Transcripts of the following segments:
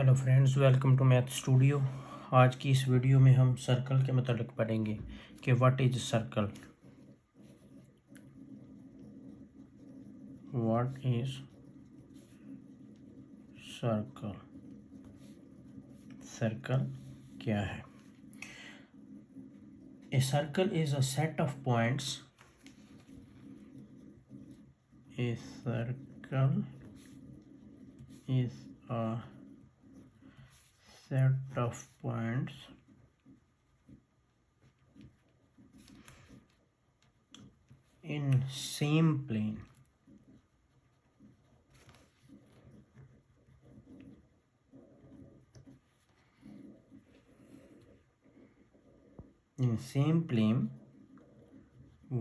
Hello friends, welcome to math studio. आज की इस वीडियो में हम सर्कल के मतलब पढ़ेंगे कि what is circle. What is circle, circle क्या है। A circle is a set of points, a circle is a set of points in same plane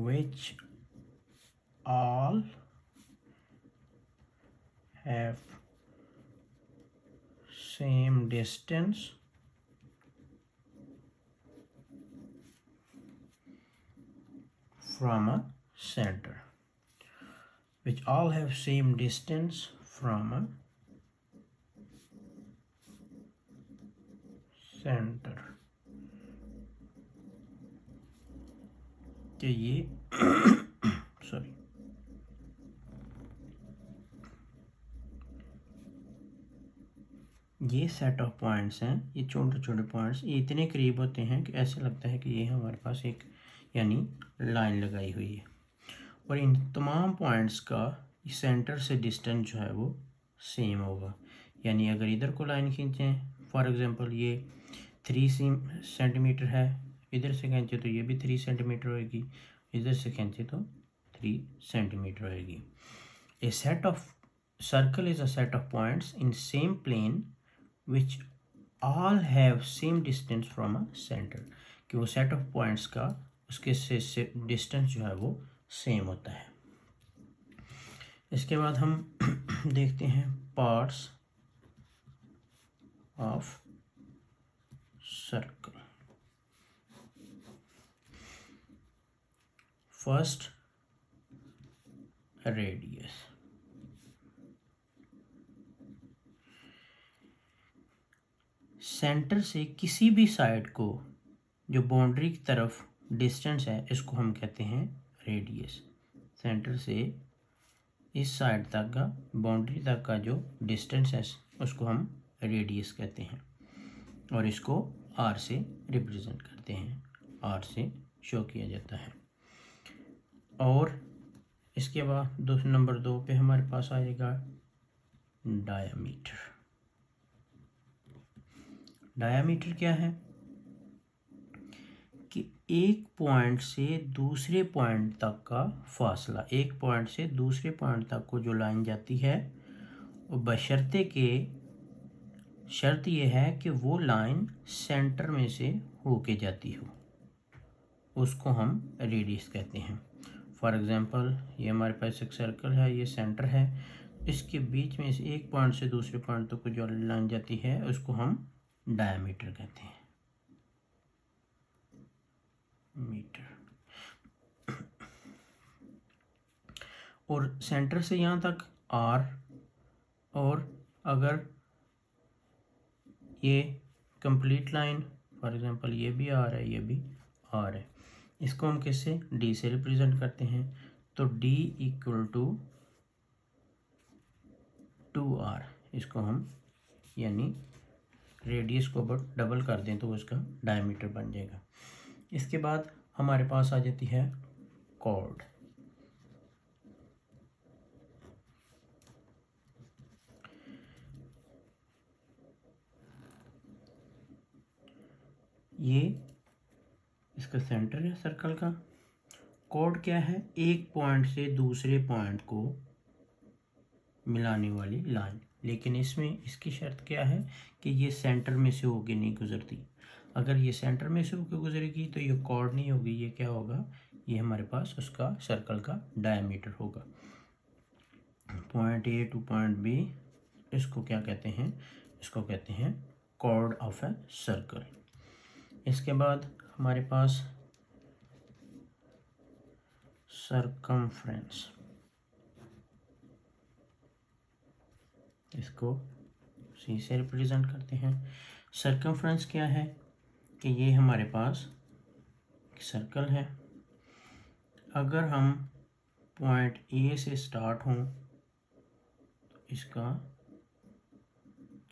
which all have same distance from a center, which all have same distance from a center। तो ये sorry ये set of points हैं, ये छोटे छोटे points, ये इतने करीब होते हैं कि ऐसा लगता है कि ये हमारे पास एक यानी लाइन लगाई हुई है, और इन तमाम पॉइंट्स का सेंटर से डिस्टेंस जो है वो सेम होगा। यानी अगर इधर को लाइन खींचें, फॉर एग्जांपल ये 3 सेंटीमीटर है, इधर से खींचे तो ये भी 3 सेंटीमीटर होगी, इधर से खींचे तो 3 सेंटीमीटर होगी। A set of circle is a set of points in same plane which all have same distance from a centre, कि वो सेट ऑफ पॉइंट्स का उसके से डिस्टेंस जो है वो सेम होता है। इसके बाद हम देखते हैं parts of circle. First, radius. Centre से किसी भी साइड को जो बाउंड्री की तरफ डिस्टेंस है, इसको हम कहते हैं रेडियस। सेंटर से इस साइड तक का बाउंड्री तक का जो डिस्टेंस है उसको हम रेडियस कहते हैं, और इसको आर से रिप्रेजेंट करते हैं, आर से शो किया जाता है। और इसके बाद नंबर 2 पे हमारे पास आएगा डायामीटर। डायामीटर क्या है कि एक पॉइंट से दूसरे पॉइंट तक का फासला, एक पॉइंट से दूसरे पॉइंट तक को जो लाइन जाती है, वो बशर्ते के शर्त यह है कि वो लाइन सेंटर में से होके जाती हो, उसको हम रेडियस कहते हैं। फॉर एग्जांपल ये हमारे पास एक सर्कल है, ये सेंटर है, इसके बीच में से एक पॉइंट से दूसरे पॉइंट तक को जो लाइन जाती है उसको हम डायमीटर कहते हैं, मीटर। और सेंटर से यहाँ तक आर, और अगर ये कंप्लीट लाइन, फॉर एग्जांपल ये भी आर है, ये भी आर है, इसको हम किससे, डी से रिप्रेजेंट करते हैं। तो डी इक्वल टू 2r, इसको हम यानी रेडियस को डबल कर दें तो उसका डायमीटर बन जाएगा। इसके बाद हमारे पास आ जाती है कॉर्ड। ये इसका सेंटर है सर्कल का। कॉर्ड क्या है, एक पॉइंट से दूसरे पॉइंट को मिलाने वाली लाइन, लेकिन इसमें इसकी शर्त क्या है कि ये सेंटर में से होके नहीं गुजरती। अगर ये सेंटर में से होकर गुजरेगी तो ये कॉर्ड नहीं होगी, ये क्या होगा, ये हमारे पास उसका सर्कल का डायमीटर होगा। Point A to point B, इसको क्या कहते हैं, इसको कहते हैं कॉर्ड ऑफ ए सर्कल। इसके बाद हमारे पास सरकमफ्रेंस, इसको सी से रिप्रेजेंट करते हैं। सर्कमफ्रेंस क्या है कि ये हमारे पास सर्कल है। अगर हम पॉइंट ए से स्टार्ट हों, इसका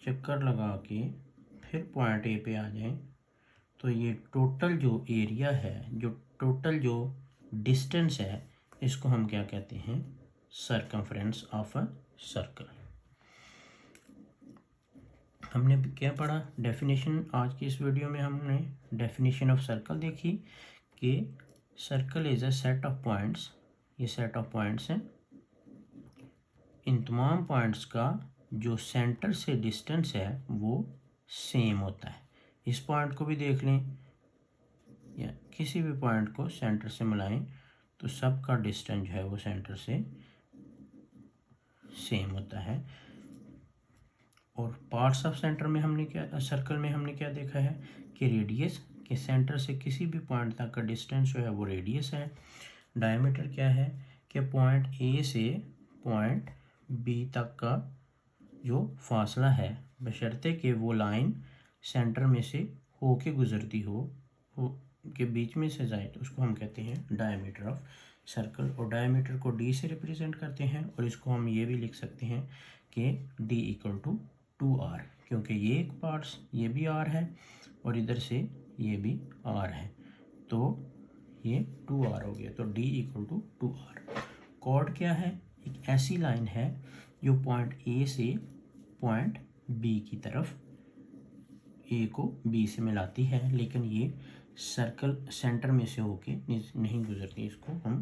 चक्कर लगा के फिर पॉइंट ए पे आ जाएं, तो ये टोटल जो एरिया है, जो टोटल जो डिस्टेंस है, इसको हम क्या कहते हैं? Circumference of a circle. हमने क्या पढ़ा? डेफिनेशन। आज की इस वीडियो में हमने डेफिनेशन ऑफ सर्कल देखी कि circle is a set of points. ये सेट ऑफ पॉइंट्स हैं। इन तमाम पॉइंट्स का जो सेंटर से डिस्टेंस है वो सेम होता है। इस पॉइंट को भी देख लें या किसी भी पॉइंट को सेंटर से मिलाएं तो सबका डिस्टेंस जो है वो सेंटर से सेम होता है। और पार्ट्स ऑफ सेंटर में हमने क्या, सर्कल में हमने क्या देखा है कि रेडियस के सेंटर से किसी भी पॉइंट तक का डिस्टेंस जो है वो रेडियस है। डायमीटर क्या है कि पॉइंट ए से पॉइंट बी तक का जो फासला है, बशर्ते कि वो लाइन सेंटर में से होके गुजरती हो के बीच में से जाए, तो उसको हम कहते हैं डायमीटर ऑफ सर्कल। और डायमीटर को डी से रिप्रेजेंट करते हैं, और इसको हम ये भी लिख सकते हैं कि डी इक्वल टू 2r, क्योंकि ये एक पार्ट्स ये भी r है और इधर से ये भी r है, तो ये 2r हो गया। तो d equal to 2r। Cord क्या है? एक ऐसी लाइन है जो पॉइंट ए से पॉइंट बी की तरफ ए को बी से मिलाती है, लेकिन ये सर्कल सेंटर में से होके नहीं गुजरती। इसको हम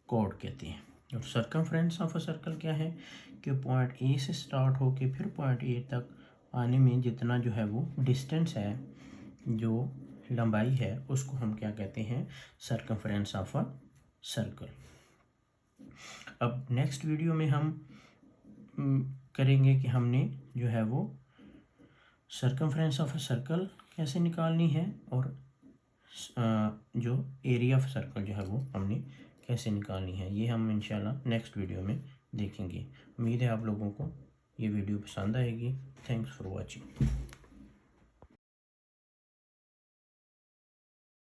कॉर्ड कहते हैं। और सर्कमफ्रेंस ऑफ अ सर्कल क्या है कि पॉइंट ए से स्टार्ट होके फिर पॉइंट ए तक आने में जितना जो है वो डिस्टेंस है, जो लंबाई है, उसको हम क्या कहते हैं? Circumference of a circle. अब नेक्स्ट वीडियो में हम करेंगे कि हमने जो है वो सर्कमफ्रेंस ऑफ अ सर्कल कैसे निकालनी है, और जो एरिया ऑफ सर्कल जो है वो हमने कैसे निकालनी है। ये हम इंशाल्लाह नेक्स्ट वीडियो में देखेंगे। उम्मीद है आप लोगों को ये वीडियो पसंद आएगी। Thanks for watching.